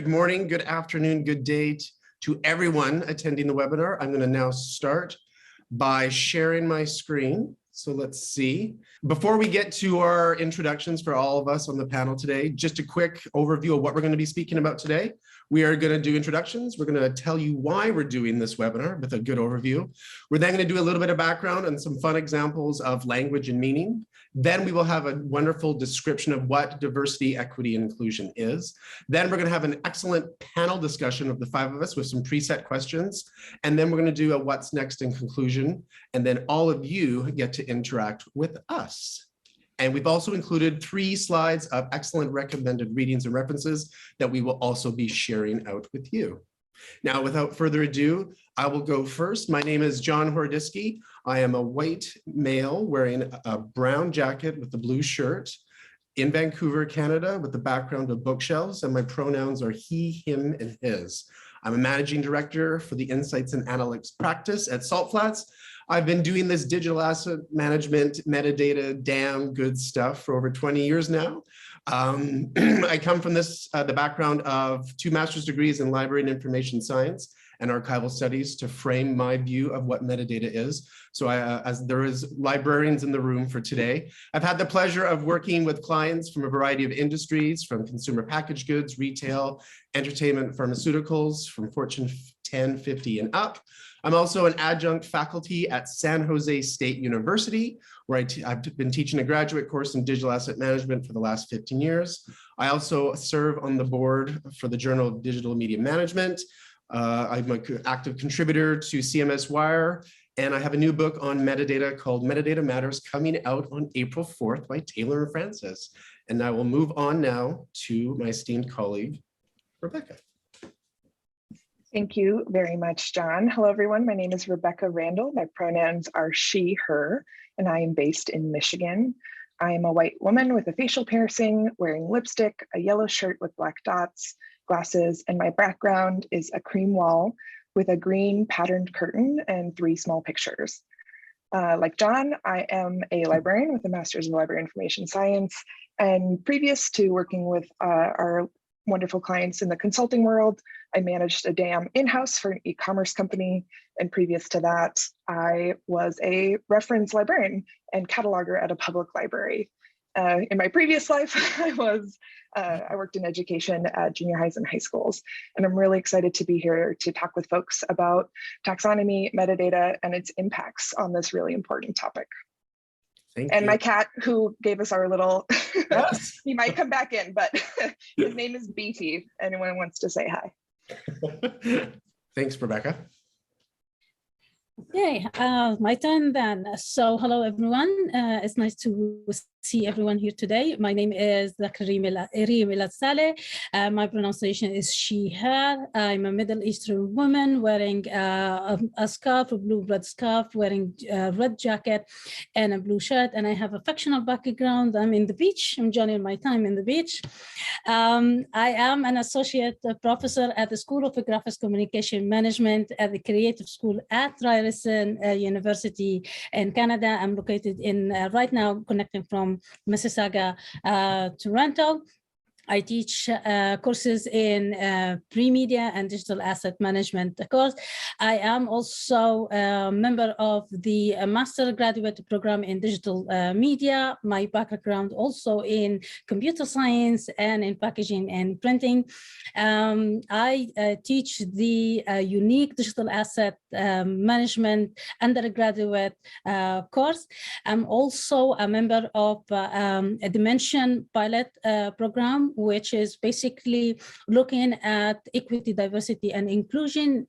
Good morning, good afternoon, good day to everyone attending the webinar. I'm going to now start by sharing my screen. So let's see. Before we get to our introductions for all of us on the panel today, just a quick overview of what we're going to be speaking about today. We are going to do introductions. We're going to tell you why we're doing this webinar with a good overview. We're then going to do a little bit of background and some fun examples of language and meaning. Then we will have a wonderful description of what diversity, equity, and inclusion is. Then we're going to have an excellent panel discussion of the five of us with some preset questions. And then we're going to do a what's next in conclusion. And then all of you get to interact with us. And we've also included 3 slides of excellent recommended readings and references that we will also be sharing out with you. Now, without further ado, I will go first. My name is John Horodyski. I am a white male wearing a brown jacket with a blue shirt in Vancouver, Canada, with the background of bookshelves, and my pronouns are he, him, and his. I'm a managing director for the Insights and Analytics practice at Salt Flats. I've been doing this digital asset management, metadata, damn good stuff for over 20 years now. I come from the background of 2 master's degrees in library and information science and archival studies to frame my view of what metadata is. So as there is librarians in the room for today, I've had the pleasure of working with clients from a variety of industries, from consumer packaged goods, retail, entertainment, pharmaceuticals, from Fortune 10, 50 and up. I'm also an adjunct faculty at San Jose State University, where I've been teaching a graduate course in digital asset management for the last 15 years. I also serve on the board for the Journal of Digital Media Management. I'm an active contributor to CMS Wire, and I have a new book on metadata called Metadata Matters coming out on April 4th by Taylor and Francis. And I will move on now to my esteemed colleague, Rebekah. Thank you very much, John. Hello, everyone. My name is Rebekah Randle. My pronouns are she, her, and I am based in Michigan. I am a white woman with a facial piercing, wearing lipstick, a yellow shirt with black dots, glasses, and my background is a cream wall with a green patterned curtain and 3 small pictures. Like John, I am a librarian with a master's in library information science, and previous to working with our wonderful clients in the consulting world, I managed a DAM in-house for an e-commerce company. And previous to that, I was a reference librarian and cataloger at a public library. In my previous life, I worked in education at junior highs and high schools. And I'm really excited to be here to talk with folks about taxonomy, metadata, and its impacts on this really important topic. Thank and you. My cat, who gave us our little, Yes. he might come back in, but his name is Beefy. Anyone wants to say hi? Thanks, Rebekah. Okay, my turn then. So hello, everyone. It's nice to see everyone here today. My name is Reem El Asaleh. My pronunciation is she, her. I'm a Middle Eastern woman wearing a scarf, a blue red scarf, wearing a red jacket and a blue shirt. And I have a fictional background. I'm in the beach. I'm enjoying my time in the beach. I am an associate professor at the School of Graphics Communication Management at the Creative School at Ryerson University in Canada. I'm located in, right now, connecting from Mississauga, Toronto. I teach courses in pre-media and digital asset management course. I am also a member of the master graduate program in digital media. My background also in computer science and in packaging and printing. I teach the unique digital asset management undergraduate course. I'm also a member of a Dimension pilot program, which is basically looking at equity, diversity, and inclusion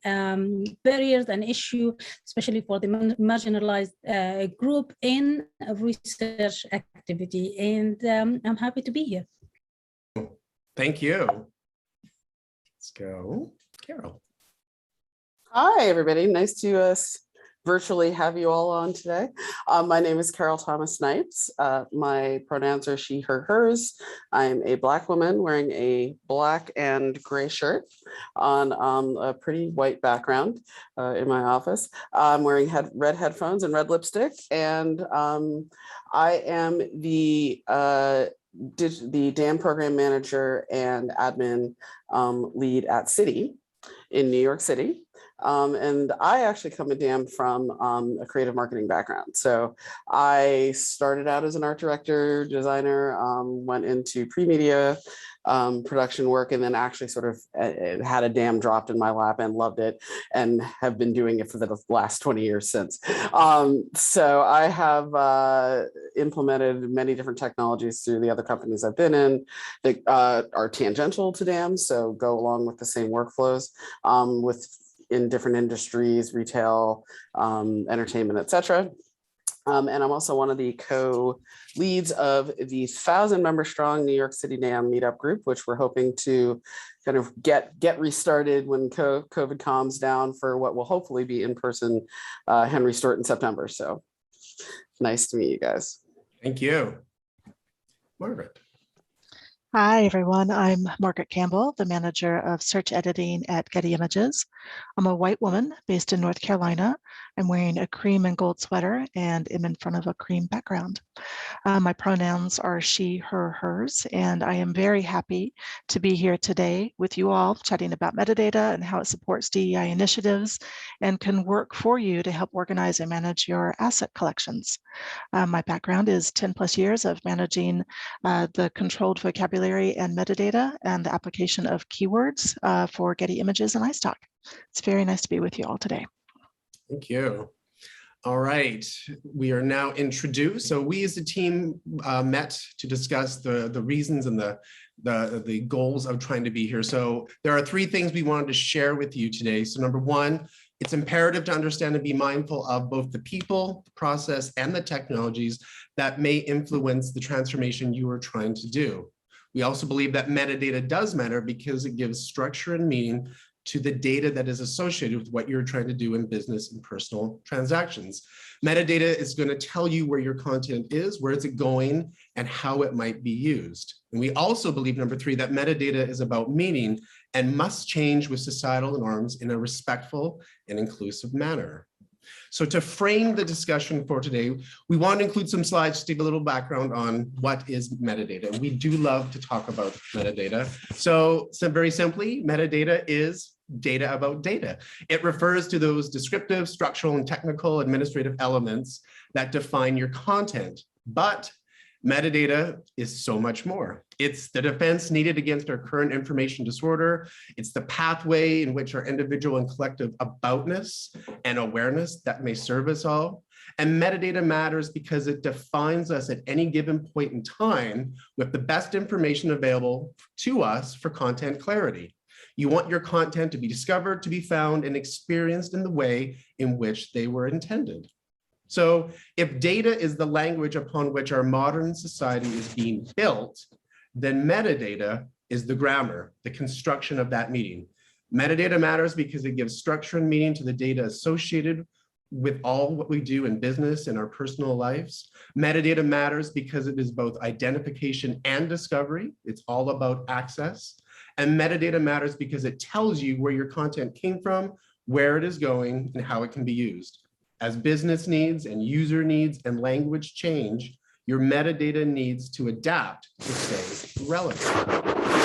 barriers and issue, especially for the marginalized group in research activity. And I'm happy to be here. Thank you. Let's go, Carol. Hi, everybody. Nice to virtually have you all on today. My name is Carol Thomas-Knipes. My pronouns are she, her, hers. I'm a Black woman wearing a black and gray shirt on a pretty white background in my office. I'm wearing red headphones and red lipstick, and I am the DAM program manager and admin lead at Citi in New York City. And I actually come to DAM from a creative marketing background. So I started out as an art director, designer, went into pre-media production work, and then actually sort of had a DAM dropped in my lap and loved it, and have been doing it for the last 20 years since. So I have implemented many different technologies through the other companies I've been in that are tangential to DAM, so go along with the same workflows in different industries, retail, entertainment, etc. And I'm also one of the co-leads of the 1,000-member strong New York City DAM meetup group, which we're hoping to kind of get restarted when COVID calms down for what will hopefully be in-person Henry Stort in September. So nice to meet you guys. Thank you. Margaret. Hi, everyone. I'm Margret Campbell, the manager of search editing at Getty Images. I'm a white woman based in North Carolina. I'm wearing a cream and gold sweater and am in front of a cream background. My pronouns are she, her, hers, and I am very happy to be here today with you all chatting about metadata and how it supports DEI initiatives and can work for you to help organize and manage your asset collections. My background is 10 plus years of managing the controlled vocabulary and metadata and the application of keywords for Getty Images and iStock. It's very nice to be with you all today. Thank you. All right, we are now introduced. So we as a team met to discuss the reasons and the goals of trying to be here. So there are 3 things we wanted to share with you today. So number 1, it's imperative to understand and be mindful of both the people, the process, and the technologies that may influence the transformation you are trying to do. We also believe that metadata does matter because it gives structure and meaning to the data that is associated with what you're trying to do in business and personal transactions. Metadata is going to tell you where your content is, where is it going, and how it might be used. And we also believe, number 3, that metadata is about meaning and must change with societal norms in a respectful and inclusive manner. So to frame the discussion for today, we want to include some slides to give a little background on what is metadata. And we do love to talk about metadata. So very simply, metadata is data about data. It refers to those descriptive, structural, and technical administrative elements that define your content. But metadata is so much more. It's the defense needed against our current information disorder. It's the pathway in which our individual and collective aboutness and awareness that may serve us all. And metadata matters because it defines us at any given point in time with the best information available to us for content clarity. You want your content to be discovered, to be found, and experienced in the way in which they were intended. So if data is the language upon which our modern society is being built, then metadata is the grammar, the construction of that meaning. Metadata matters because it gives structure and meaning to the data associated with all what we do in business and our personal lives. Metadata matters because it is both identification and discovery. It's all about access. And metadata matters because it tells you where your content came from, where it is going, and how it can be used. As business needs and user needs and language change, your metadata needs to adapt to stay relevant.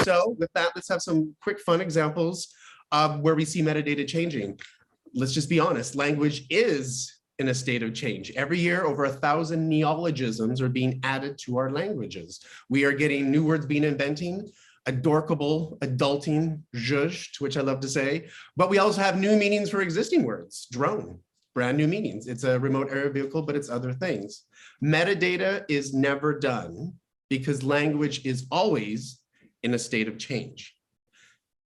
So with that, let's have some quick fun examples of where we see metadata changing. Let's just be honest, language is in a state of change. Every year, over 1,000 neologisms are being added to our languages. We are getting new words being invented, adorkable, adulting, zhuzh, which I love to say, but we also have new meanings for existing words, drone. Brand new meanings. It's a remote aerial vehicle, but it's other things. Metadata is never done because language is always in a state of change.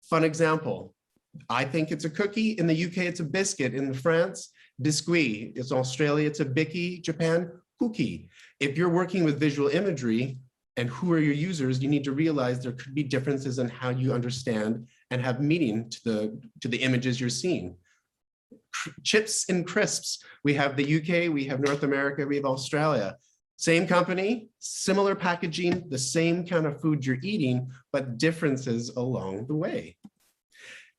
Fun example. I think it's a cookie. In the UK, it's a biscuit. In France, biscuit. It's Australia, it's a bicky. Japan, cookie. If you're working with visual imagery and who are your users, you need to realize there could be differences in how you understand and have meaning to the images you're seeing. chips and crisps. We have the UK, we have North America, we have Australia. Same company, similar packaging, the same kind of food you're eating, but differences along the way.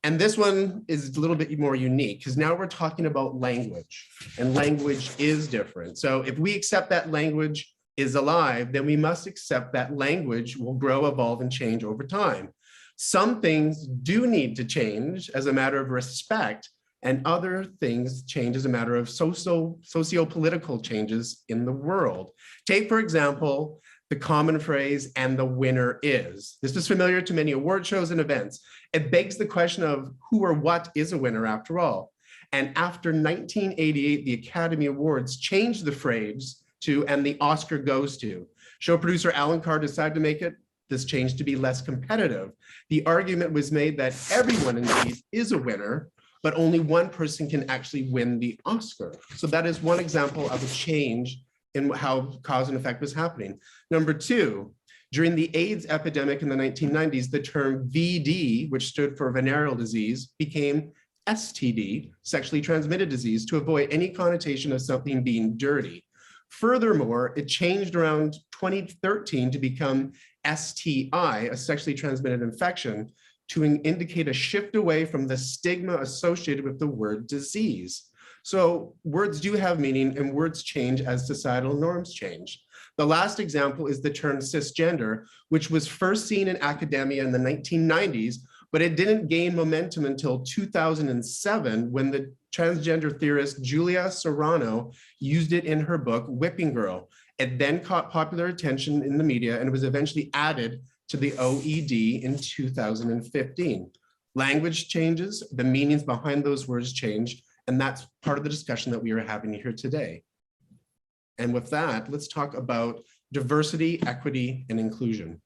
And this one is a little bit more unique because now we're talking about language, and language is different. So if we accept that language is alive, then we must accept that language will grow, evolve, and change over time. Some things do need to change as a matter of respect, and other things change as a matter of socio-political changes in the world. Take, for example, the common phrase, "and the winner is." This is familiar to many award shows and events. It begs the question of who or what is a winner after all. And after 1988, the Academy Awards changed the phrase to "and the Oscar goes to." Show producer Alan Carr decided to make this change to be less competitive. The argument was made that everyone indeed is a winner, but only one person can actually win the Oscar. So that is one example of a change in how cause and effect was happening. Number two, during the AIDS epidemic in the 1990s, the term VD, which stood for venereal disease, became STD, sexually transmitted disease, to avoid any connotation of something being dirty. Furthermore, it changed around 2013 to become STI, a sexually transmitted infection, to indicate a shift away from the stigma associated with the word disease. So words do have meaning, and words change as societal norms change. The last example is the term cisgender, which was first seen in academia in the 1990s, but it didn't gain momentum until 2007 when the transgender theorist Julia Serrano used it in her book, Whipping Girl. It then caught popular attention in the media and was eventually added to the OED in 2015. Language changes, the meanings behind those words change, and that's part of the discussion that we are having here today. And with that, let's talk about diversity, equity, and inclusion.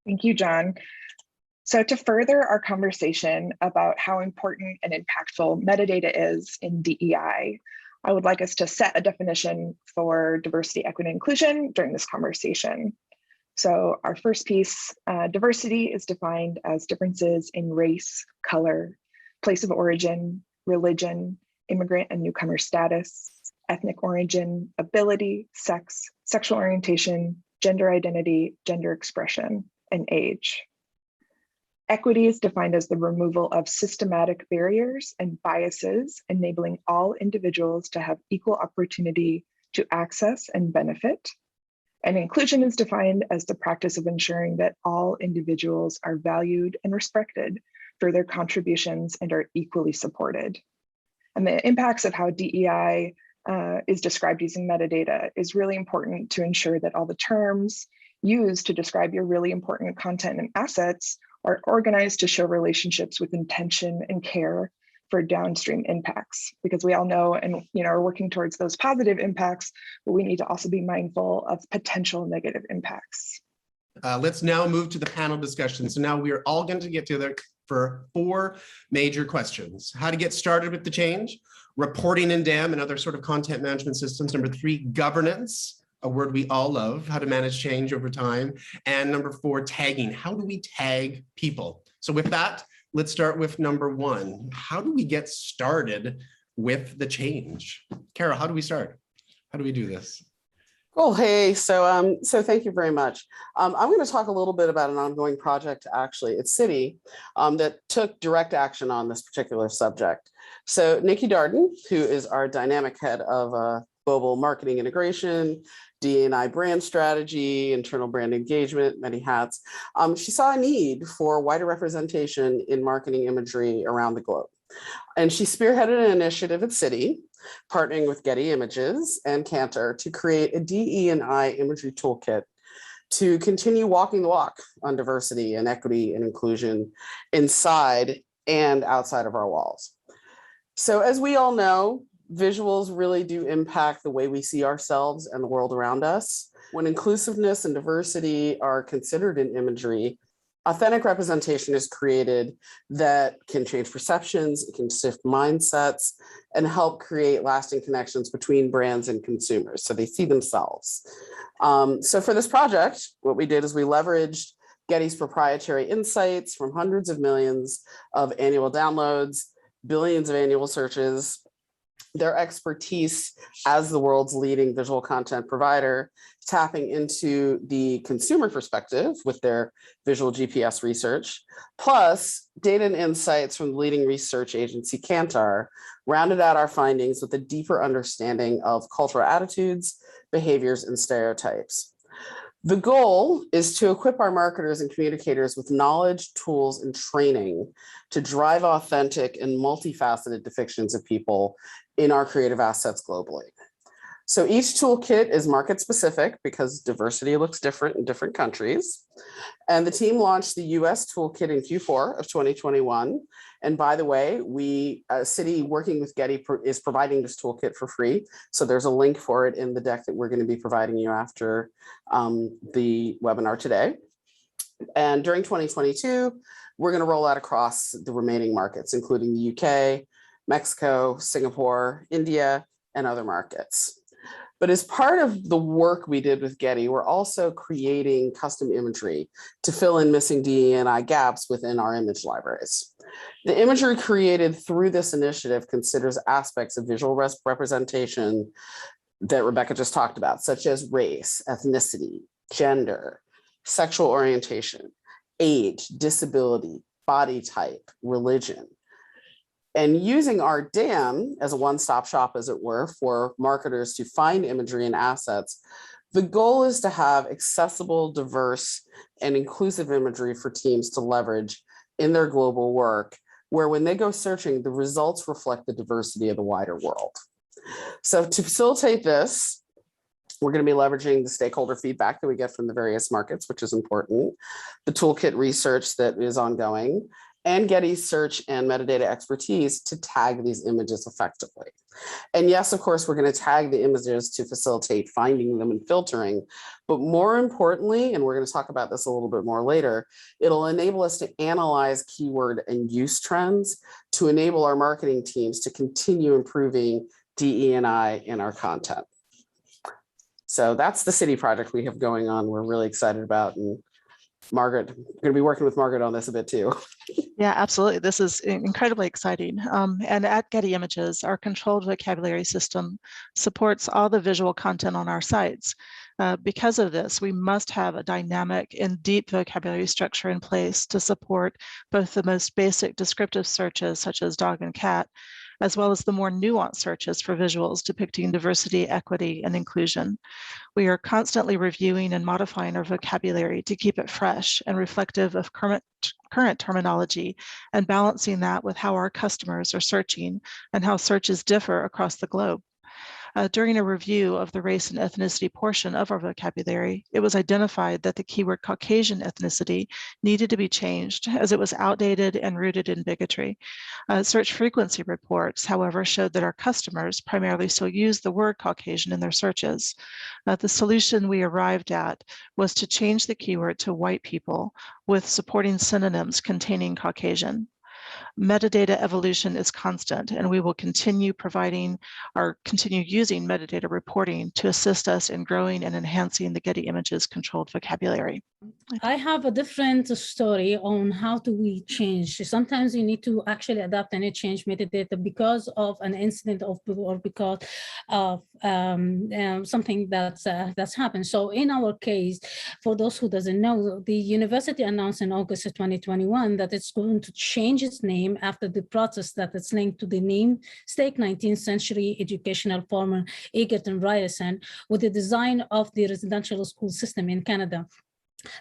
Thank you, John. So to further our conversation about how important and impactful metadata is in DEI, I would like us to set a definition for diversity, equity, and inclusion during this conversation. So our first piece, diversity is defined as differences in race, color, place of origin, religion, immigrant and newcomer status, ethnic origin, ability, sex, sexual orientation, gender identity, gender expression, and age. Equity is defined as the removal of systematic barriers and biases, enabling all individuals to have equal opportunity to access and benefit. And inclusion is defined as the practice of ensuring that all individuals are valued and respected for their contributions and are equally supported. And the impacts of how DEI is described using metadata is really important to ensure that all the terms used to describe your really important content and assets are organized to show relationships with intention and care for downstream impacts, because we all know and are working towards those positive impacts, but we need to also be mindful of potential negative impacts. Let's now move to the panel discussion. So now we are all going to get together for 4 major questions. How to get started with the change, reporting in DAM and other sort of content management systems. Number 3, governance, a word we all love, how to manage change over time. And number 4, tagging. How do we tag people? So with that, let's start with number 1. How do we get started with the change? Carol, how do we start? How do we do this? Cool. Hey, so thank you very much. I'm going to talk a little bit about an ongoing project, actually, at Citi, that took direct action on this particular subject. So Nikki Darden, who is our dynamic head of global marketing integration, D&I brand strategy, internal brand engagement, many hats, she saw a need for wider representation in marketing imagery around the globe. And she spearheaded an initiative at Citi, partnering with Getty Images and Cantor to create a DE&I imagery toolkit to continue walking the walk on diversity and equity and inclusion inside and outside of our walls. So as we all know, visuals really do impact the way we see ourselves and the world around us. When inclusiveness and diversity are considered in imagery, authentic representation is created that can change perceptions, it can shift mindsets, and help create lasting connections between brands and consumers so they see themselves. So for this project, what we did is we leveraged Getty's proprietary insights from hundreds of millions of annual downloads billions of annual searches, their expertise as the world's leading visual content provider, tapping into the consumer perspective with their visual GPS research, plus data and insights from the leading research agency Kantar, rounded out our findings with a deeper understanding of cultural attitudes, behaviors, and stereotypes. The goal is to equip our marketers and communicators with knowledge, tools, and training to drive authentic and multifaceted depictions of people in our creative assets globally. So each toolkit is market specific because diversity looks different in different countries. And the team launched the US toolkit in Q4 of 2021. And by the way, Citi working with Getty is providing this toolkit for free. So there's a link for it in the deck that we're going to be providing you after the webinar today. And during 2022, we're going to roll out across the remaining markets, including the UK, Mexico, Singapore, India, and other markets. But as part of the work we did with Getty, we're also creating custom imagery to fill in missing DE&I gaps within our image libraries. The imagery created through this initiative considers aspects of visual representation that Rebekah just talked about, such as race, ethnicity, gender, sexual orientation, age, disability, body type, religion. And using our DAM as a one-stop shop, as it were, for marketers to find imagery and assets, the goal is to have accessible, diverse, and inclusive imagery for teams to leverage in their global work, where when they go searching, the results reflect the diversity of the wider world. So to facilitate this, we're going to be leveraging the stakeholder feedback that we get from the various markets, which is important, the toolkit research that is ongoing, and Getty's search and metadata expertise to tag these images effectively. And yes, of course, we're going to tag the images to facilitate finding them and filtering, but more importantly, and we're going to talk about this a little bit more later, it'll enable us to analyze keyword and use trends to enable our marketing teams to continue improving DE&I in our content. So that's the Citi project we have going on. We're really excited about, and Margret, we're going to be working with Margret on this a bit too. Yeah, absolutely. This is incredibly exciting. And at Getty Images, our controlled vocabulary system supports all the visual content on our sites. Because of this, we must have a dynamic and deep vocabulary structure in place to support both the most basic descriptive searches, such as dog and cat, as well as the more nuanced searches for visuals depicting diversity, equity, and inclusion. We are constantly reviewing and modifying our vocabulary to keep it fresh and reflective of current terminology, and balancing that with how our customers are searching and how searches differ across the globe. During a review of the race and ethnicity portion of our vocabulary, it was identified that the keyword Caucasian ethnicity needed to be changed as it was outdated and rooted in bigotry. Search frequency reports, however, showed that our customers primarily still use the word Caucasian in their searches. The solution we arrived at was to change the keyword to white people with supporting synonyms containing Caucasian. Metadata evolution is constant, and we will continue using metadata reporting to assist us in growing and enhancing the Getty Images controlled vocabulary. I have a different story on how do we change. Sometimes you need to actually adapt and change metadata because of an incident or because of something that's happened. So in our case, for those who doesn't know, the university announced in August of 2021 that it's going to change its name after the process that it's linked to the namesake 19th century educational farmer Egerton Ryerson with the design of the residential school system in Canada.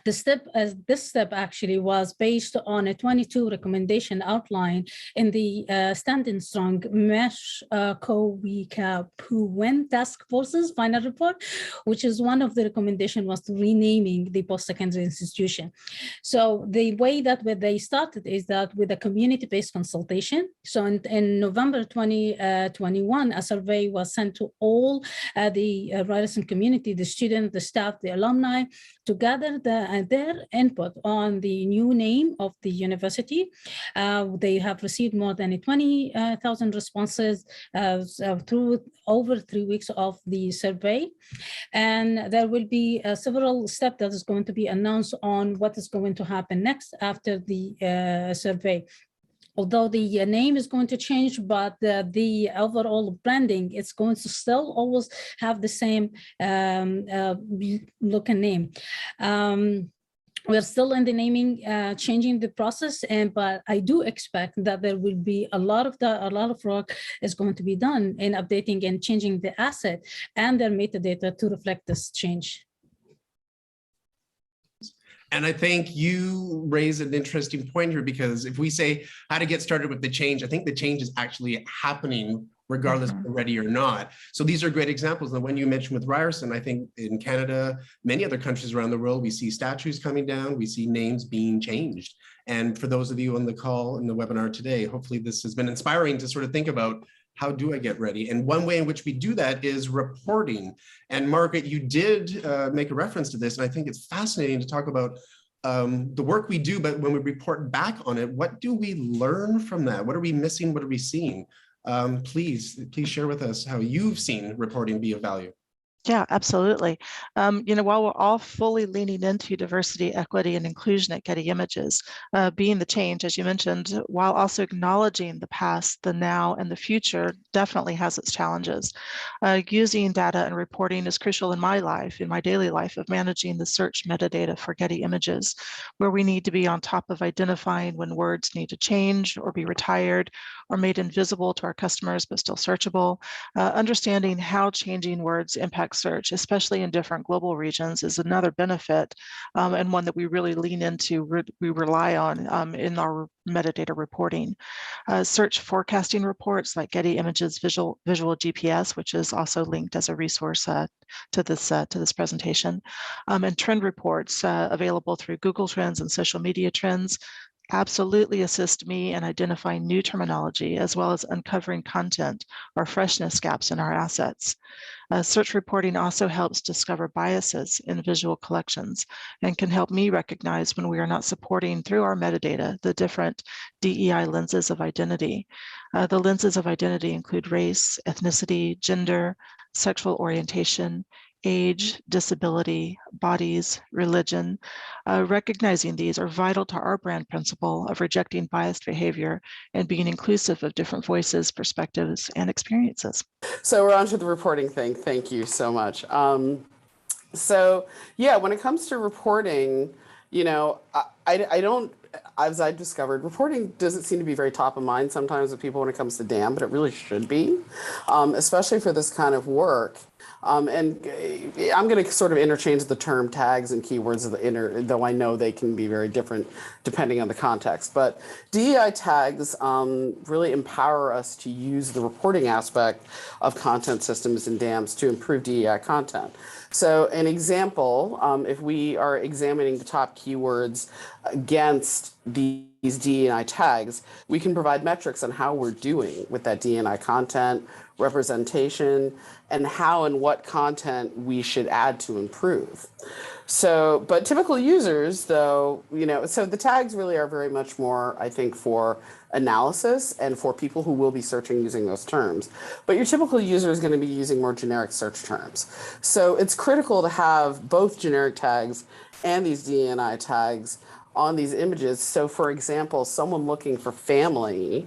This step actually was based on a 22 recommendation outline in the Standing Strong Mesh Puwen Task Force's final report, which is one of the recommendations was to renaming the post-secondary institution. So the way that they started is that with a community-based consultation. So in November 2021, a survey was sent to all the Ryerson community, the students, the staff, the alumni, to gather their input on the new name of the university. They have received more than 20,000 responses through over 3 weeks of the survey. And there will be several steps that is going to be announced on what is going to happen next after the survey. although the name is going to change, but the overall branding, it's going to still always have the same look and name. We're still in the naming, changing the process, but I do expect that there will be a lot of work is going to be done in updating and changing the asset and their metadata to reflect this change. And I think you raise an interesting point here, because if we say how to get started with the change, I think the change is actually happening regardless if we're ready or not. So these are great examples. The one you mentioned with Ryerson, I think in Canada, many other countries around the world, we see statues coming down, we see names being changed. And for those of you on the call in the webinar today, hopefully this has been inspiring to sort of think about, how do I get ready? And one way in which we do that is reporting. And Margret, you did make a reference to this, and I think it's fascinating to talk about the work we do, but when we report back on it, what do we learn from that? What are we missing? What are we seeing? Please share with us how you've seen reporting be of value. Yeah, absolutely. While we're all fully leaning into diversity, equity, and inclusion at Getty Images, being the change, as you mentioned, while also acknowledging the past, the now, and the future definitely has its challenges. Using data and reporting is crucial in my life, in my daily life of managing the search metadata for Getty Images, where we need to be on top of identifying when words need to change or be retired or made invisible to our customers, but still searchable. Understanding how changing words impact search, especially in different global regions, is another benefit, and one that we really lean into, we rely on in our metadata reporting. Search forecasting reports like Getty Images Visual GPS, which is also linked as a resource to this presentation, and trend reports available through Google Trends and social media trends absolutely assist me in identifying new terminology, as well as uncovering content or freshness gaps in our assets. Search reporting also helps discover biases in visual collections and can help me recognize when we are not supporting through our metadata the different DEI lenses of identity. The lenses of identity include race, ethnicity, gender, sexual orientation, age, disability, bodies, religion. Recognizing these are vital to our brand principle of rejecting biased behavior and being inclusive of different voices, perspectives, and experiences. So we're on to the reporting thing. Thank you so much. So yeah, when it comes to reporting, I don't, as I've discovered, reporting doesn't seem to be very top of mind sometimes with people when it comes to DAM, but it really should be, especially for this kind of work. And I'm going to sort of interchange the term tags and keywords of the though I know they can be very different depending on the context. But DEI tags really empower us to use the reporting aspect of content systems and DAMs to improve DEI content. So an example, if we are examining the top keywords against these DEI tags, we can provide metrics on how we're doing with that DEI content, representation, and how and what content we should add to improve. So, but typical users though, so the tags really are very much more, I think, for analysis and for people who will be searching using those terms. But your typical user is going to be using more generic search terms. So it's critical to have both generic tags and these DEI tags on these images. So for example, someone looking for family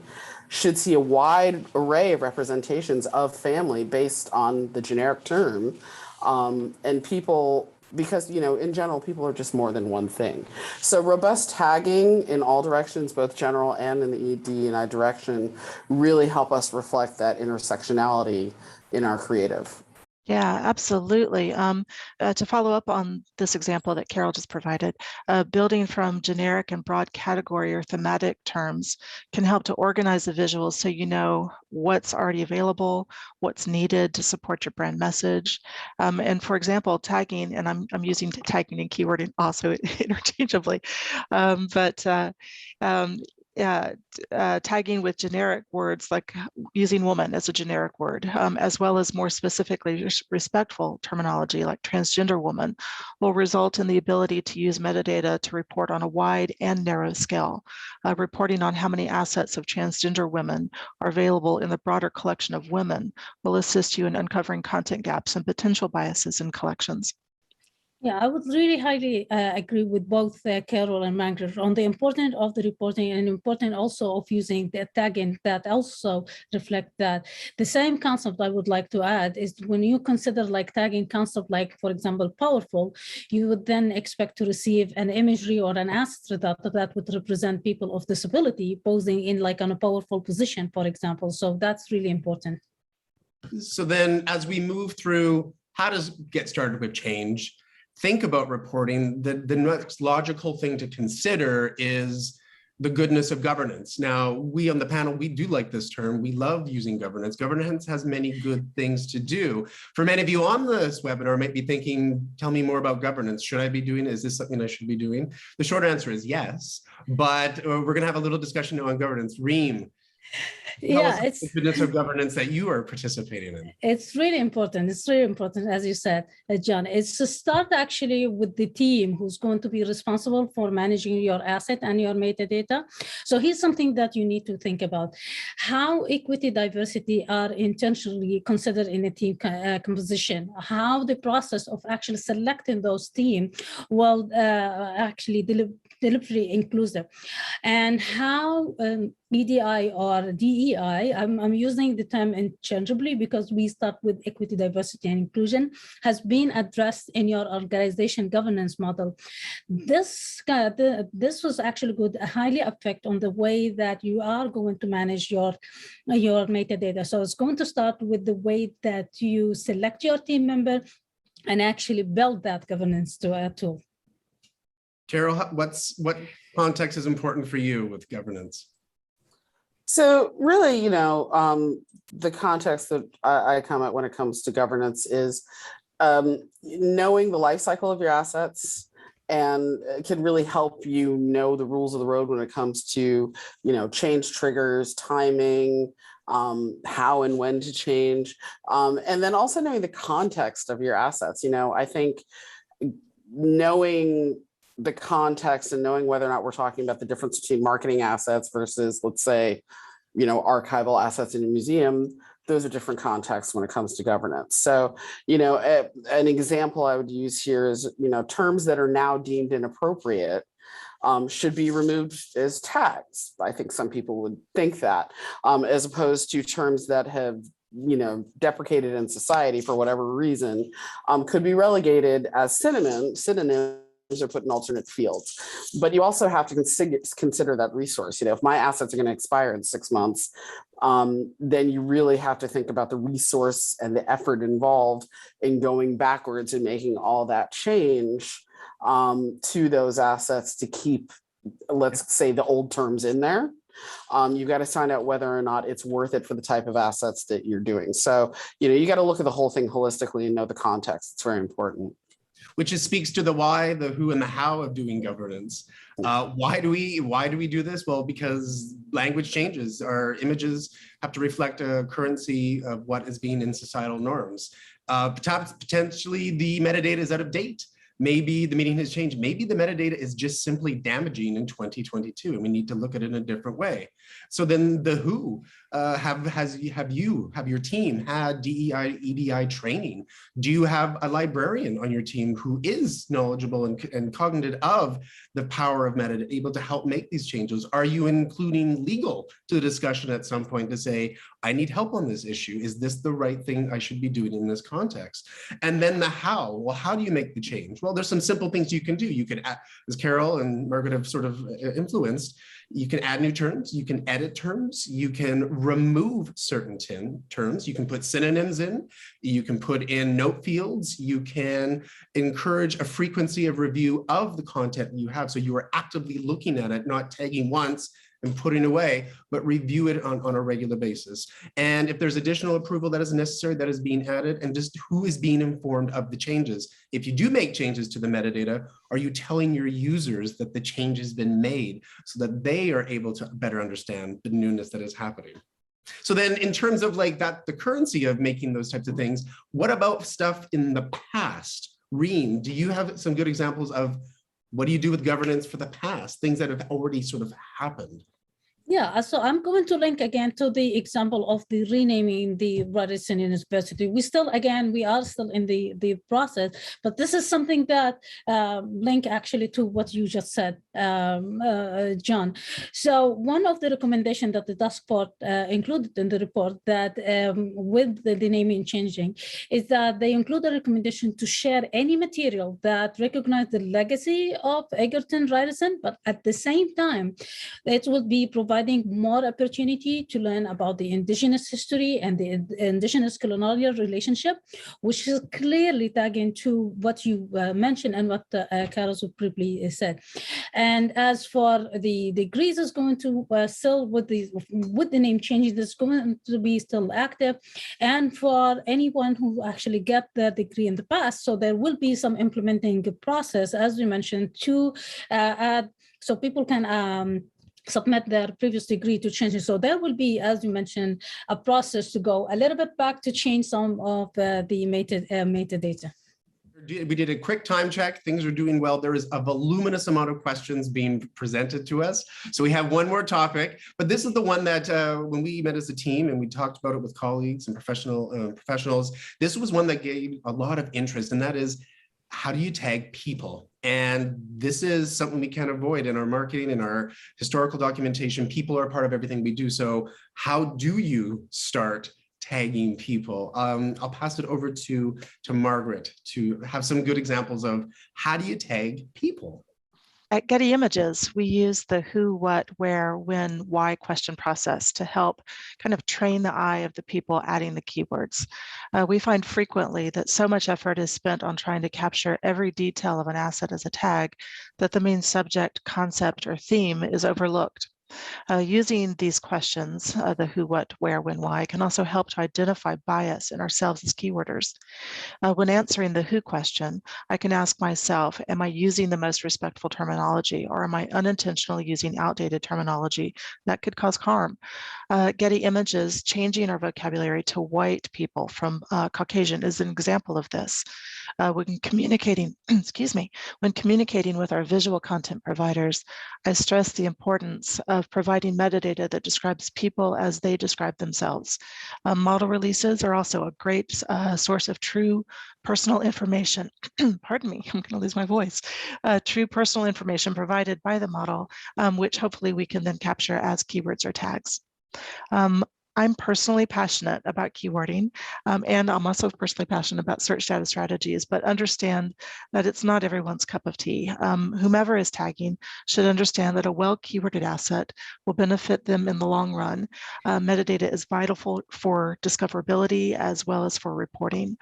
should see a wide array of representations of family based on the generic term. And people, because, in general, people are just more than one thing. So robust tagging in all directions, both general and in the DEI direction, really help us reflect that intersectionality in our creative. Yeah, absolutely. To follow up on this example that Carol just provided, building from generic and broad category or thematic terms can help to organize the visuals so you know what's already available, what's needed to support your brand message. And for example, tagging, and I'm using tagging and keywording also interchangeably, tagging with generic words like using woman as a generic word, as well as more specifically respectful terminology like transgender woman, will result in the ability to use metadata to report on a wide and narrow scale. Reporting on how many assets of transgender women are available in the broader collection of women will assist you in uncovering content gaps and potential biases in collections. Yeah, I would really highly agree with both Carol and Margaret on the importance of the reporting and important also of using the tagging that also reflect that. The same concept I would like to add is when you consider like tagging concept, like for example, powerful, you would then expect to receive an imagery or an asset that would represent people of disability posing in like on a powerful position, for example. So that's really important. So then as we move through how to get started with change, think about reporting, the next logical thing to consider is the goodness of governance. Now, we on the panel, we do like this term. We love using governance. Governance has many good things to do. For many of you on this webinar might be thinking, tell me more about governance. Should I be doing, is this something I should be doing? The short answer is yes, but we're gonna have a little discussion on governance. Reem, Yeah, it's the goodness of governance that you are participating in. It's really important. It's really important, as you said, John. It's to start actually with the team who's going to be responsible for managing your asset and your metadata. So here's something that you need to think about: how equity, diversity are intentionally considered in a team composition. How the process of actually selecting those teams will actually deliberately inclusive, and how EDI or DEI, I'm using the term interchangeably because we start with equity, diversity, and inclusion, has been addressed in your organization governance model. This was actually good, highly affect on the way that you are going to manage your metadata. So it's going to start with the way that you select your team member and actually build that governance tool. Carol, what context is important for you with governance? So really, the context that I come at when it comes to governance is knowing the life cycle of your assets, and it can really help you know the rules of the road when it comes to, change triggers, timing, how and when to change, and then also knowing the context of your assets. I think knowing the context and knowing whether or not we're talking about the difference between marketing assets versus, let's say, archival assets in a museum, those are different contexts when it comes to governance. So, an example I would use here is, terms that are now deemed inappropriate should be removed as tags. I think some people would think that, as opposed to terms that have deprecated in society for whatever reason, could be relegated as synonyms or put in alternate fields. But you also have to consider that resource. If my assets are going to expire in 6 months, then you really have to think about the resource and the effort involved in going backwards and making all that change to those assets to keep, let's say, the old terms in there. You've got to find out whether or not it's worth it for the type of assets that you're doing. So, you got to look at the whole thing holistically and know the context. It's very important. Which speaks to the why, the who, and the how of doing governance. Why do we do this? Well, because language changes. Our images have to reflect a currency of what is being in societal norms. Potentially the metadata is out of date. Maybe the meaning has changed. Maybe the metadata is just simply damaging in 2022, and we need to look at it in a different way. So then the who, have your team had DEI, EDI training? Do you have a librarian on your team who is knowledgeable and cognizant of the power of metadata, able to help make these changes? Are you including legal to the discussion at some point to say, I need help on this issue. Is this the right thing I should be doing in this context? And then the how. Well, how do you make the change? Well, there's some simple things you can do. You can add, as Carol and Margaret have sort of influenced, you can add new terms, you can edit terms, you can remove certain terms, you can put synonyms in, you can put in note fields, you can encourage a frequency of review of the content you have. So you are actively looking at it, not tagging once and putting away, but review it on a regular basis. And if there's additional approval that is necessary, that is being added, and just who is being informed of the changes. If you do make changes to the metadata, are you telling your users that the change has been made so that they are able to better understand the newness that is happening? So then in terms of like that, the currency of making those types of things, what about stuff in the past? Reem, do you have some good examples of what do you do with governance for the past, things that have already sort of happened? Yeah, so I'm going to link again to the example of the renaming the Radisson University. We are still in the process, but this is something that link actually to what you just said, John. So one of the recommendations that the task force included in the report that with the naming changing is that they include a recommendation to share any material that recognize the legacy of Egerton Radisson, but at the same time, it will be providing more opportunity to learn about the indigenous history and the indigenous colonial relationship, which is clearly tagging to what you mentioned and what Carol so briefly said. And as for the degrees, is going to still with the name changes, it's going to be still active. And for anyone who actually got the degree in the past, so there will be some implementing process, as we mentioned, to add, so people can submit their previous degree to change it. So there will be, as you mentioned, a process to go a little bit back to change some of the metadata. We did a quick time check. Things are doing well. There is a voluminous amount of questions being presented to us. So we have one more topic, but this is the one that when we met as a team and we talked about it with colleagues and professionals, this was one that gave a lot of interest, and that is, how do you tag people? And this is something we can't avoid in our marketing and our historical documentation. People are part of everything we do. So how do you start tagging people? I'll pass it over to Margret to have some good examples of how do you tag people? At Getty Images, we use the who, what, where, when, why question process to help kind of train the eye of the people adding the keywords. We find frequently that so much effort is spent on trying to capture every detail of an asset as a tag that the main subject, concept, or theme is overlooked. Using these questions, the who, what, where, when, why, can also help to identify bias in ourselves as keyworders. When answering the who question, I can ask myself, am I using the most respectful terminology, or am I unintentionally using outdated terminology that could cause harm? Getty Images, changing our vocabulary to white people from Caucasian is an example of this. When communicating, when communicating with our visual content providers, I stress the importance of providing metadata that describes people as they describe themselves. Model releases are also a great source of true personal information. Pardon me, I'm going to lose my voice. True personal information provided by the model, which hopefully we can then capture as keywords or tags. I'm personally passionate about keywording, and I'm also personally passionate about search data strategies, but understand that it's not everyone's cup of tea. Whomever is tagging should understand that a well-keyworded asset will benefit them in the long run. Metadata is vital for discoverability as well as for reporting.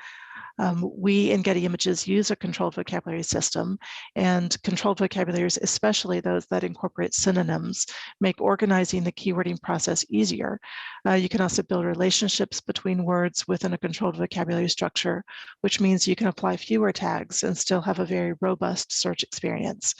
We in Getty Images use a controlled vocabulary system, and controlled vocabularies, especially those that incorporate synonyms, make organizing the keywording process easier. You can also build relationships between words within a controlled vocabulary structure, which means you can apply fewer tags and still have a very robust search experience.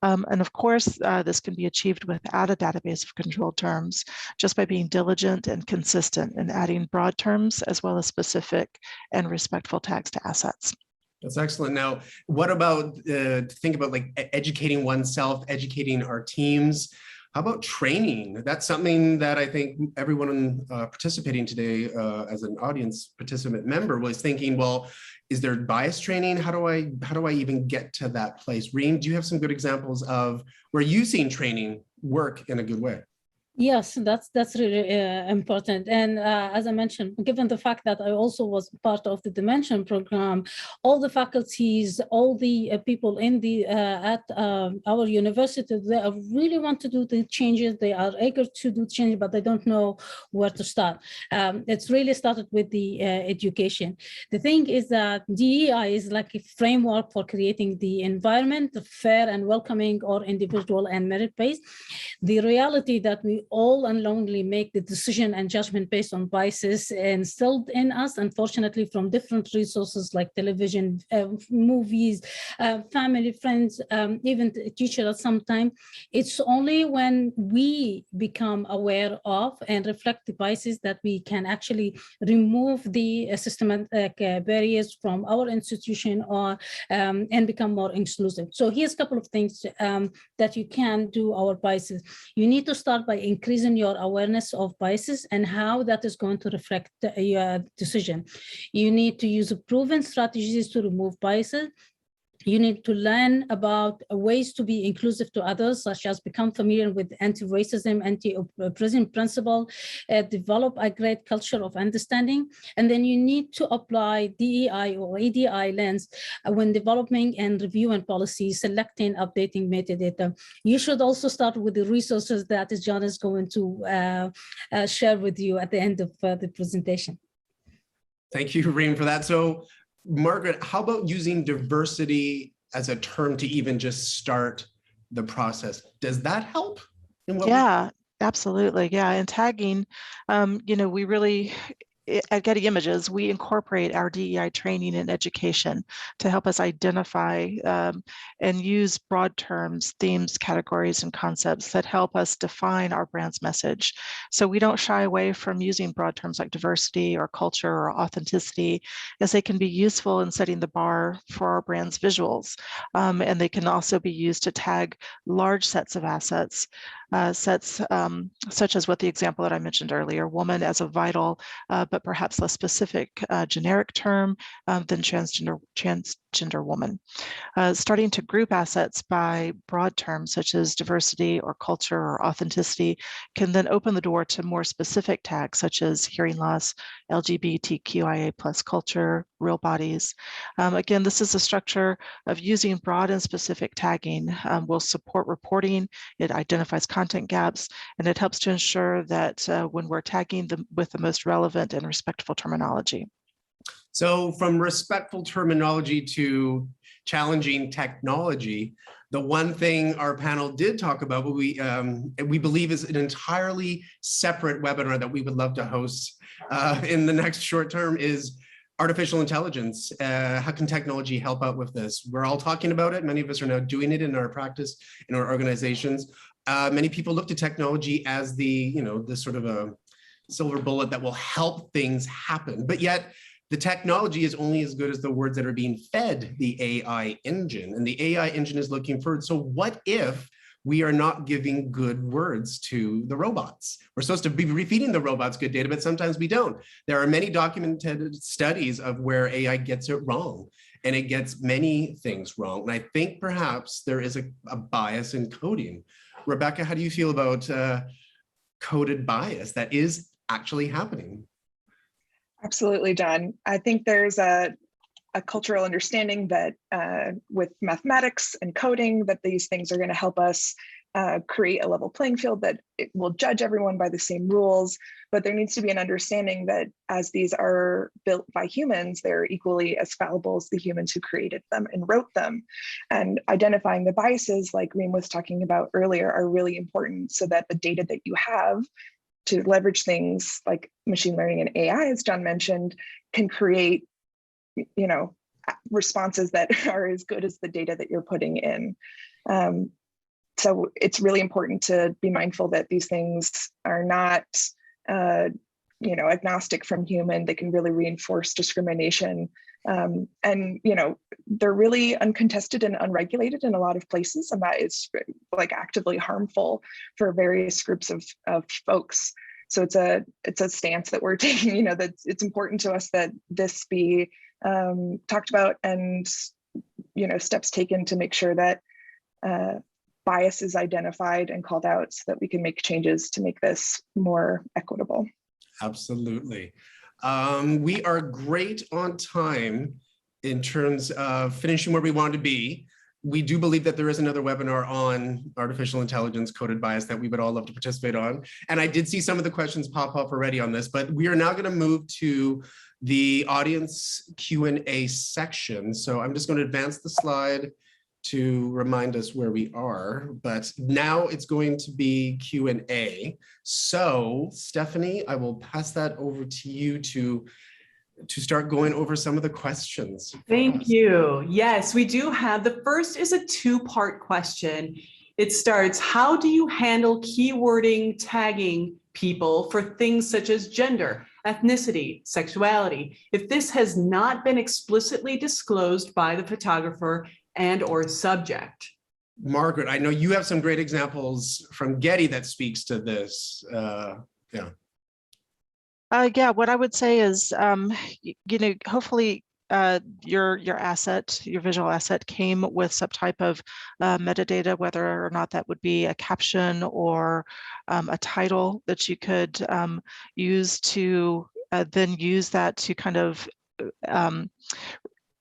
And of course, this can be achieved without a database of controlled terms, just by being diligent and consistent in adding broad terms as well as specific and respectful tags to assets. That's excellent. Now, what about think about like educating oneself, educating our teams? How about training? That's something that I think everyone participating today as an audience participant member was thinking, well, is there bias training? How do I even get to that place? Reem, do you have some good examples of where you've seen training work in a good way? Yes, that's really important. And as I mentioned, given the fact that I also was part of the Dimension program, all the faculties, all the people in the at our university, they really want to do the changes. They are eager to do change, but they don't know where to start. It's really started with the education. The thing is that DEI is like a framework for creating the environment fair and welcoming or individual and merit-based. The reality that we all unknowingly make the decision and judgment based on biases instilled in us, unfortunately, from different resources like television, movies, family, friends, even teachers at some time. It's only when we become aware of and reflect the biases that we can actually remove the systematic barriers from our institution or and become more inclusive. So here's a couple of things that you can do our biases. You need to start by increasing your awareness of biases and how that is going to reflect your decision. You need to use proven strategies to remove biases. You need to learn about ways to be inclusive to others, such as become familiar with anti-racism, anti-oppression principle, develop a great culture of understanding. And then you need to apply DEI or ADI lens when developing and reviewing policies, selecting, updating metadata. You should also start with the resources that John is going to share with you at the end of the presentation. Thank you, Reem, for that. So, Margret, how about using diversity as a term to even just start the process? Does that help? Yeah, absolutely. Yeah, and tagging, we really, at Getty Images, we incorporate our DEI training and education to help us identify and use broad terms, themes, categories, and concepts that help us define our brand's message. So we don't shy away from using broad terms like diversity or culture or authenticity, as they can be useful in setting the bar for our brand's visuals. And they can also be used to tag large sets of assets, such as what the example that I mentioned earlier, woman as a vital but perhaps less specific generic term than transgender woman. Starting to group assets by broad terms such as diversity or culture or authenticity can then open the door to more specific tags such as hearing loss, LGBTQIA+ culture, real bodies. Again, this is a structure of using broad and specific tagging will support reporting. It identifies content gaps, and it helps to ensure that when we're tagging them with the most relevant and respectful terminology. So from respectful terminology to challenging technology, the one thing our panel did talk about, what we believe is an entirely separate webinar that we would love to host in the next short term, is artificial intelligence. How can technology help out with this? We're all talking about it. Many of us are now doing it in our practice, in our organizations. Many people look to technology as the sort of a silver bullet that will help things happen. But yet the technology is only as good as the words that are being fed the AI engine, and the AI engine is looking for. So what if we are not giving good words to the robots? We're supposed to be refeeding the robots good data, but sometimes we don't. There are many documented studies of where AI gets it wrong, and it gets many things wrong. And I think perhaps there is a bias in coding. Rebekah, how do you feel about coded bias that is actually happening? Absolutely, John. I think there's a cultural understanding that with mathematics and coding, that these things are going to help us create a level playing field, that it will judge everyone by the same rules. But there needs to be an understanding that as these are built by humans, they're equally as fallible as the humans who created them and wrote them. And identifying the biases, like Reem was talking about earlier, are really important so that the data that you have to leverage things like machine learning and AI, as John mentioned, can create, responses that are as good as the data that you're putting in. So it's really important to be mindful that these things are not, agnostic from human. They can really reinforce discrimination. And, they're really uncontested and unregulated in a lot of places. And that is actively harmful for various groups of folks. So it's a stance that we're taking, that it's important to us that this be talked about and, steps taken to make sure that bias is identified and called out so that we can make changes to make this more equitable. Absolutely. We are great on time in terms of finishing where we want to be. We do believe that there is another webinar on artificial intelligence coded bias that we would all love to participate on. And I did see some of the questions pop up already on this, but we are now going to move to the audience Q&A section. So I'm just going to advance the slide to remind us where we are, but now it's going to be Q&A. So Stephanie, I will pass that over to you to start going over some of the questions. Thank you. Yes, we do have, the first is a two-part question. It starts, how do you handle keywording tagging people for things such as gender, ethnicity, sexuality, if this has not been explicitly disclosed by the photographer and or subject? Margret, I know you have some great examples from Getty that speaks to this. Yeah, what I would say is, hopefully your asset, your visual asset came with some type of metadata, whether or not that would be a caption or a title that you could use to then use that to kind of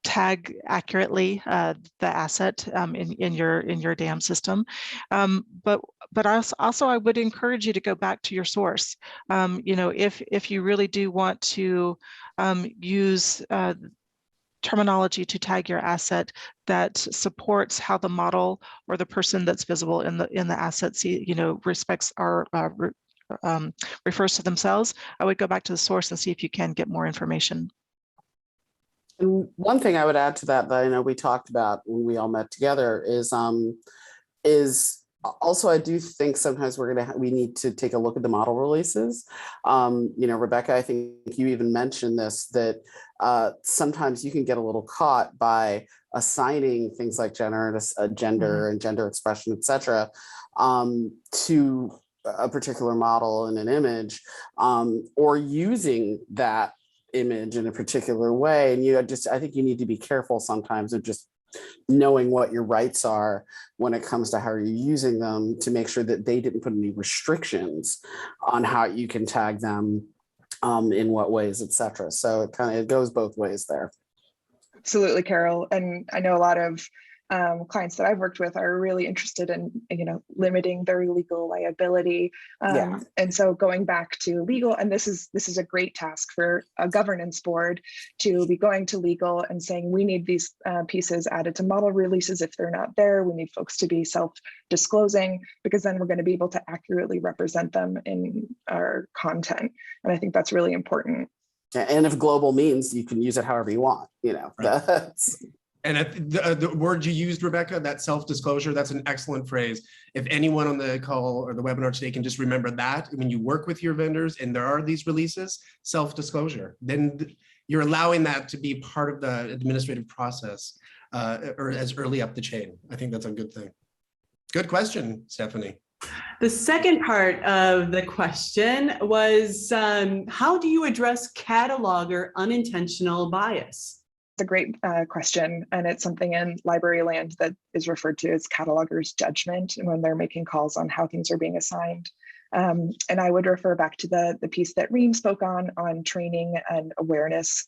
tag accurately the asset in your DAM system. But also I would encourage you to go back to your source. If you really do want to use terminology to tag your asset that supports how the model or the person that's visible in the asset respects or refers to themselves, I would go back to the source and see if you can get more information. And one thing I would add to that I know we talked about when we all met together is also, I do think sometimes we need to take a look at the model releases. Rebecca, I think you even mentioned this, that sometimes you can get a little caught by assigning things like gender and gender expression, et cetera, to a particular model in an image, or using that image in a particular way. And I think you need to be careful sometimes of just knowing what your rights are when it comes to how you're using them, to make sure that they didn't put any restrictions on how you can tag them, in what ways, etc. So it goes both ways there. Absolutely, Carol. And I know a lot of clients that I've worked with are really interested in, limiting their legal liability. And so going back to legal, and this is a great task for a governance board to be going to legal and saying, we need these pieces added to model releases. If they're not there, we need folks to be self-disclosing, because then we're going to be able to accurately represent them in our content. And I think that's really important. And if global means you can use it however you want, Right. And the word you used, Rebecca, that self-disclosure, that's an excellent phrase. If anyone on the call or the webinar today can just remember that when you work with your vendors and there are these releases, self-disclosure, then you're allowing that to be part of the administrative process or as early up the chain. I think that's a good thing. Good question, Stephanie. The second part of the question was, how do you address cataloger unintentional bias? It's a great question, and it's something in library land that is referred to as catalogers' judgment when they're making calls on how things are being assigned. And I would refer back to the piece that Reem spoke on training and awareness,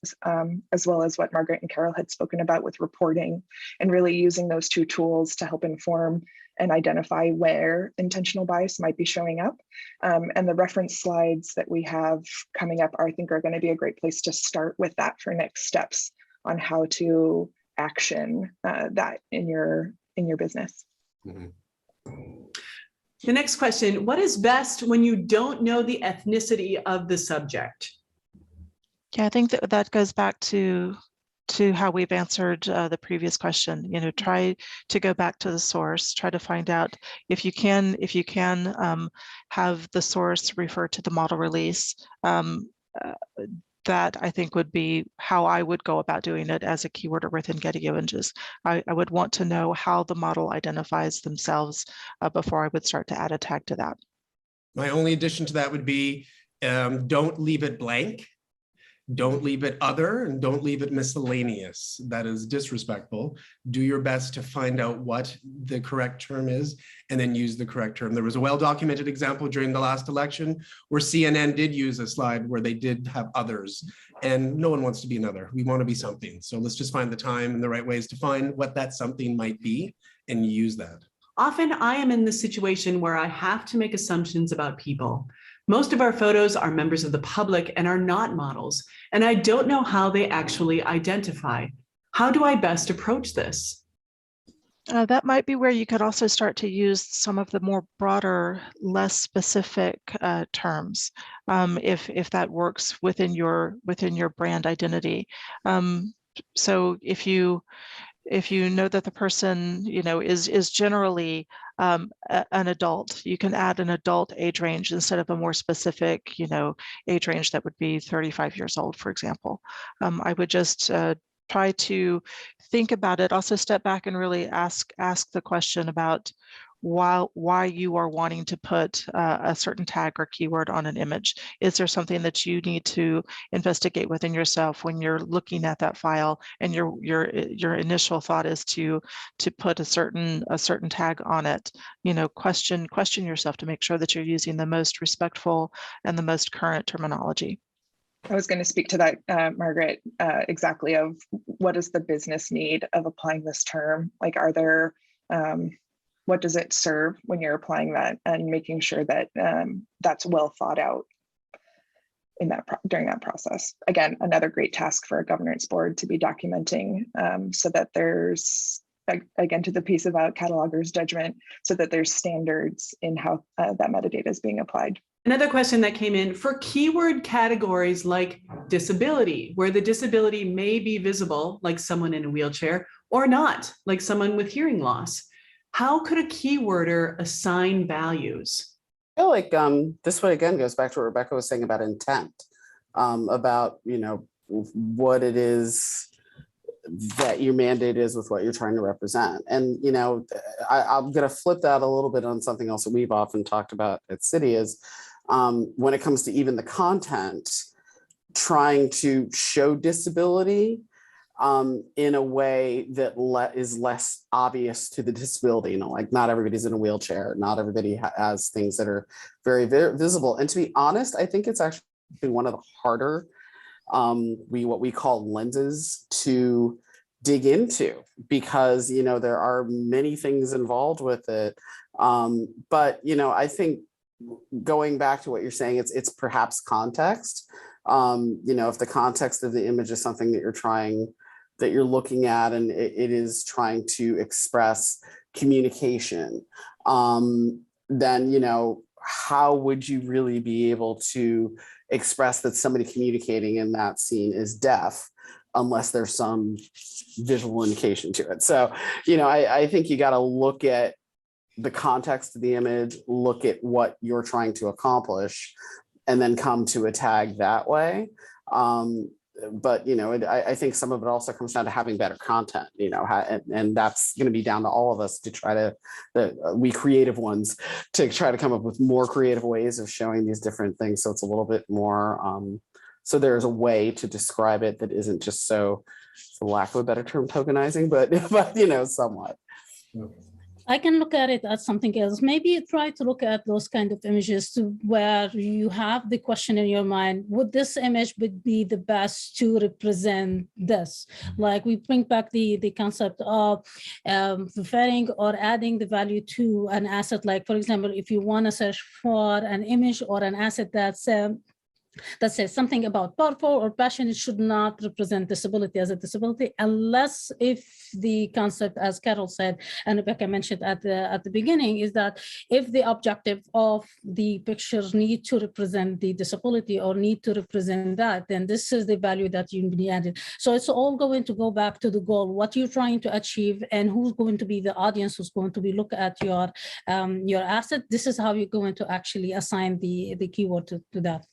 as well as what Margret and Carol had spoken about with reporting, and really using those two tools to help inform and identify where intentional bias might be showing up. And the reference slides that we have coming up I think are going to be a great place to start with that for next steps on how to action that in your business. The next question, what is best when you don't know the ethnicity of the subject? Yeah, I think that goes back to how we've answered the previous question. Try to go back to the source, try to find out if you can have the source refer to the model release. That I think would be how I would go about doing it as a keyworder within Getty Images. I would want to know how the model identifies themselves before I would start to add a tag to that. My only addition to that would be don't leave it blank. Don't leave it other, and don't leave it miscellaneous. That is disrespectful. Do your best to find out what the correct term is and then use the correct term. There was a well-documented example during the last election where CNN did use a slide where they did have others, and no one wants to be another. We want to be something. So let's just find the time and the right ways to find what that something might be and use that. Often I am in the situation where I have to make assumptions about people. Most of our photos are members of the public and are not models, and I don't know how they actually identify. How do I best approach this? That might be where you could also start to use some of the more broader, less specific terms, if that works within your brand identity. So if you know that the person is generally an adult, you can add an adult age range instead of a more specific age range that would be 35 years old, for example. I would just try to think about it. Also step back and really ask the question about why you are wanting to put a certain tag or keyword on an image. Is there something that you need to investigate within yourself when you're looking at that file, and your initial thought is to put a certain tag on it? You know, question yourself to make sure that you're using the most respectful and the most current terminology. I was going to speak to that, Margaret, exactly, of what is the business need of applying this term? Like, are there, what does it serve when you're applying that, and making sure that that's well thought out in that during that process. Again, another great task for a governance board to be documenting, so that there's, again, to the piece about cataloger's judgment, so that there's standards in how that metadata is being applied. Another question that came in, for keyword categories like disability, where the disability may be visible, like someone in a wheelchair, or not, like someone with hearing loss, how could a keyworder assign values? I feel like this one again goes back to what Rebecca was saying about intent, about, you know, what it is that your mandate is with what you're trying to represent. And, you know, I'm going to flip that a little bit on something else that we've often talked about at City is when it comes to even the content, trying to show disability in a way that is less obvious to the disability. You know, like not everybody's in a wheelchair, not everybody has things that are very visible. And to be honest, I think it's actually one of the harder what we call lenses to dig into, because, you know, there are many things involved with it. But, you know, I think going back to what you're saying, it's perhaps context. You know, if the context of the image is something that you're looking at, and it is trying to express communication, then, you know, how would you really be able to express that somebody communicating in that scene is deaf unless there's some visual indication to it? So, you know, I think you got to look at the context of the image, look at what you're trying to accomplish, and then come to a tag that way. But, you know, I think some of it also comes down to having better content, you know, and that's going to be down to all of us to try to, we creative ones, to try to come up with more creative ways of showing these different things. So it's a little bit more, so there's a way to describe it that isn't just so, for lack of a better term, tokenizing, but you know, somewhat. I can look at it as something else. Maybe try to look at those kind of images to where you have the question in your mind, would this image be the best to represent this? Like we bring back the concept of referring or adding the value to an asset. Like, for example, if you want to search for an image or an asset that says something about powerful or passion, it should not represent disability as a disability, unless if the concept, as Carol said, and Rebecca mentioned at the beginning, is that if the objective of the pictures need to represent the disability or need to represent that, then this is the value that you need added. So it's all going to go back to the goal, what you're trying to achieve, and who's going to be the audience who's going to be look at your asset. This is how you're going to actually assign the keyword to that.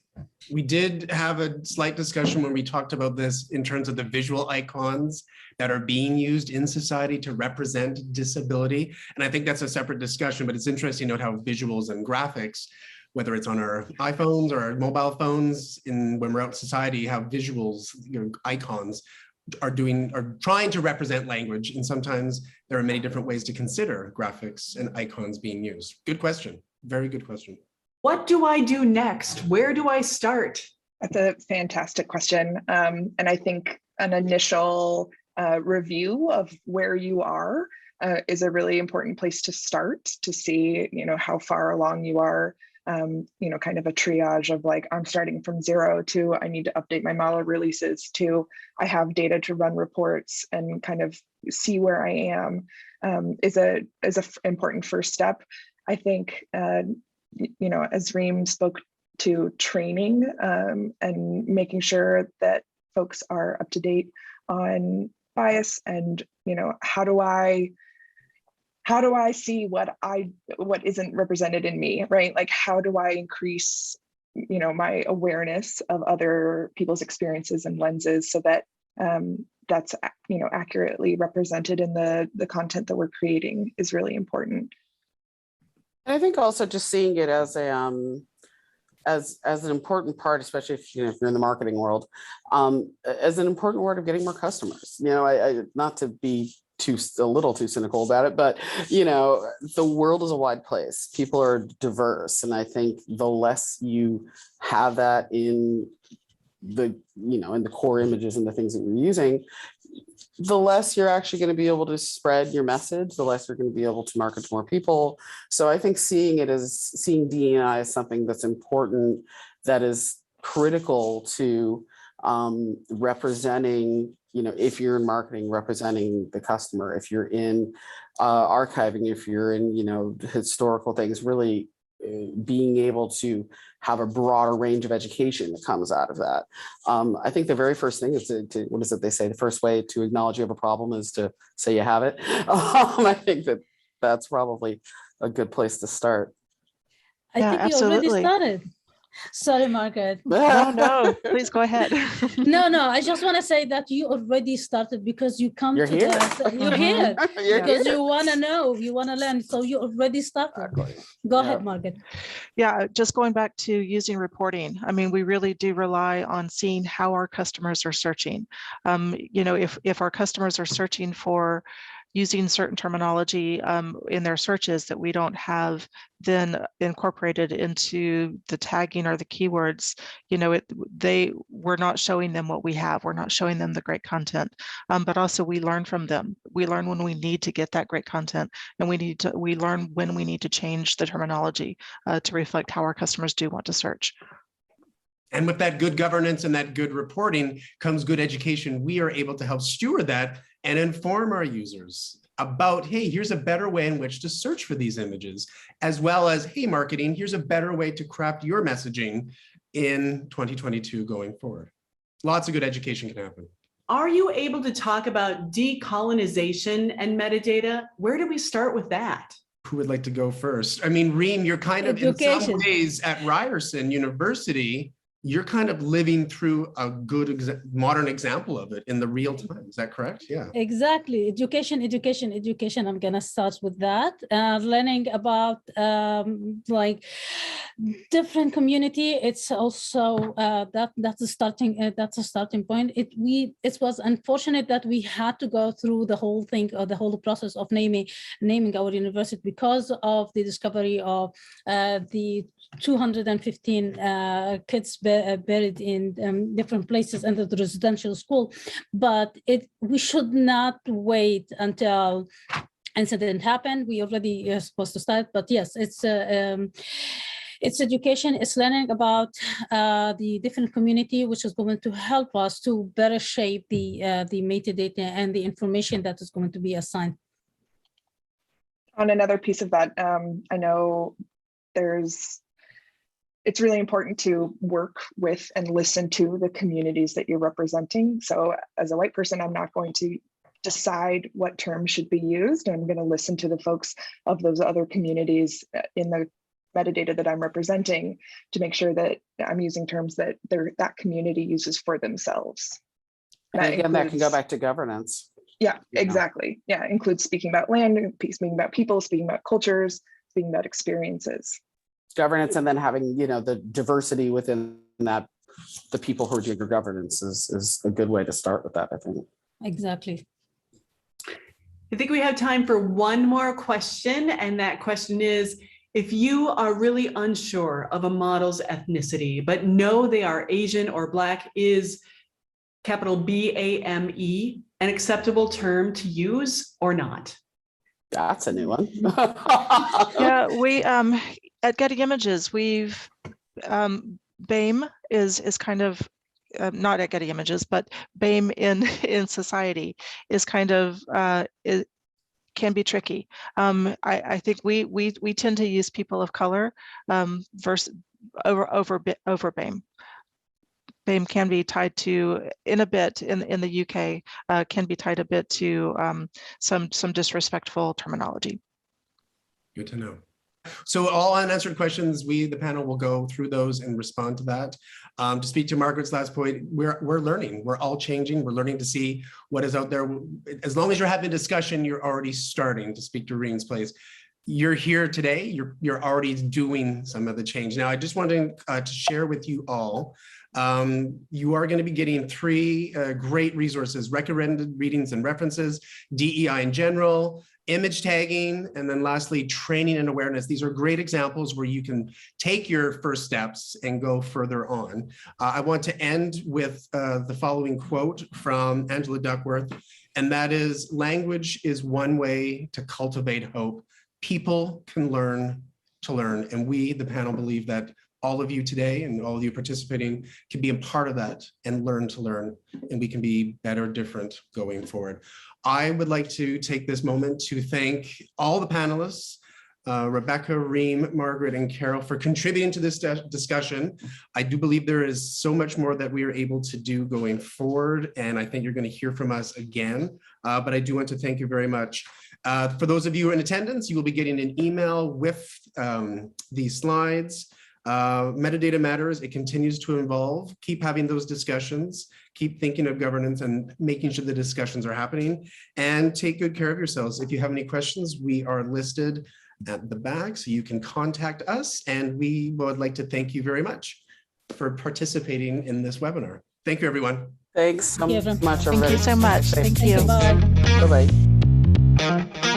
We did have a slight discussion when we talked about this in terms of the visual icons that are being used in society to represent disability. And I think that's a separate discussion, but it's interesting to note how visuals and graphics, whether it's on our iPhones or our mobile phones, when we're out in society, how visuals, you know, icons are trying to represent language. And sometimes there are many different ways to consider graphics and icons being used. Good question. Very good question. What do I do next? Where do I start? That's a fantastic question. And I think an initial review of where you are is a really important place to start, to see, you know, how far along you are, you know, kind of a triage of like, I'm starting from 0 to I need to update my model releases to I have data to run reports and kind of see where I am, is a important first step. I think, you know, as Reem spoke to training and making sure that folks are up to date on bias and, you know, how do I see what isn't represented in me, right? Like, how do I increase, you know, my awareness of other people's experiences and lenses so that that's accurately represented in the content that we're creating is really important. I think also just seeing it as a as an important part, especially if if you're in the marketing world, as an important word of getting more customers. I not to be a little too cynical about it, but the world is a wide place. People are diverse, and I think the less you have that in the in the core images and the things that you're using, the less you're actually going to be able to spread your message, the less you're going to be able to market to more people. So I think seeing DE&I as something that's important, that is critical to representing, if you're in marketing, representing the customer, if you're in archiving, if you're in, historical things, really being able to have a broader range of education that comes out of that. I think the very first thing is to what is it they say? The first way to acknowledge you have a problem is to say you have it. I think that's probably a good place to start. I think you already started. Sorry, Margaret. No, please go ahead. No, I just want to say that you already started because you come You're to here. You're here because here. you want to know, you want to learn. So you already started. Exactly. Go ahead, Margaret. Yeah, just going back to using reporting. I mean, we really do rely on seeing how our customers are searching. If our customers are searching for using certain terminology in their searches that we don't have then incorporated into the tagging or the keywords, we're not showing them what we have. We're not showing them the great content, but also we learn from them. We learn when we need to get that great content, and we learn when we need to change the terminology to reflect how our customers do want to search. And with that good governance and that good reporting comes good education. We are able to help steward that and inform our users about, hey, here's a better way in which to search for these images, as well as, hey, marketing, here's a better way to craft your messaging in 2022 going forward. Lots of good education can happen. Are you able to talk about decolonization and metadata? Where do we start with that? Who would like to go first? I mean, Reem, you're kind of in some ways at Ryerson University, you're kind of living through a good modern example of it in the real time. Is that correct? Yeah. Exactly. Education. I'm going to start with that. Learning about like different community. It's also that's a starting point. It was unfortunate that we had to go through the whole thing or the whole process of naming our university because of the discovery of the 215 kids buried in different places under the residential school, but we should not wait until incident happened. We already are supposed to start, but yes, it's education. It's learning about the different community, which is going to help us to better shape the metadata and the information that is going to be assigned. On another piece of that, I know it's really important to work with and listen to the communities that you're representing. So as a white person, I'm not going to decide what terms should be used. I'm going to listen to the folks of those other communities in the metadata that I'm representing to make sure that I'm using terms that that community uses for themselves. That can go back to governance. Yeah, exactly. Yeah, includes speaking about land, speaking about people, speaking about cultures, speaking about experiences. Governance, and then having the diversity within that, the people who are doing your governance is a good way to start with that, I think. Exactly. I think we have time for one more question, and that question is, if you are really unsure of a model's ethnicity but know they are Asian or Black, is capital BAME an acceptable term to use or not? That's a new one. Yeah, we at Getty Images, we've BAME is kind of not at Getty Images, but BAME in society is kind of it can be tricky. I think we tend to use people of color versus over BAME. BAME can be tied to, in the UK, can be tied a bit to some disrespectful terminology. Good to know. So all unanswered questions, we, the panel, will go through those and respond to that. To speak to Margaret's last point, we're learning. We're all changing. We're learning to see what is out there. As long as you're having a discussion, you're already starting, to speak to Reem's place. You're here today. You're already doing some of the change. Now, I just wanted to share with you all. You are going to be getting 3 great resources: recommended readings and references, DEI in general, image tagging, and then lastly, training and awareness. These are great examples where you can take your first steps and go further on. I want to end with the following quote from Angela Duckworth, and that is, "Language is one way to cultivate hope. People can learn to learn." And we, the panel, believe that all of you today and all of you participating can be a part of that and learn to learn, and we can be better, different going forward. I would like to take this moment to thank all the panelists, Rebekah, Reem, Margret, and Carol, for contributing to this discussion. I do believe there is so much more that we are able to do going forward, and I think you're going to hear from us again, but I do want to thank you very much. For those of you in attendance, you will be getting an email with these slides. Metadata matters. It continues to evolve. Keep having those discussions. Keep thinking of governance and making sure the discussions are happening, and take good care of yourselves. If you have any questions, we are listed at the back, so you can contact us, and we would like to thank you very much for participating in this webinar. Thank you, everyone. Thanks so Thank you, much. Thank you so much. Thank you. Bye. Bye-bye.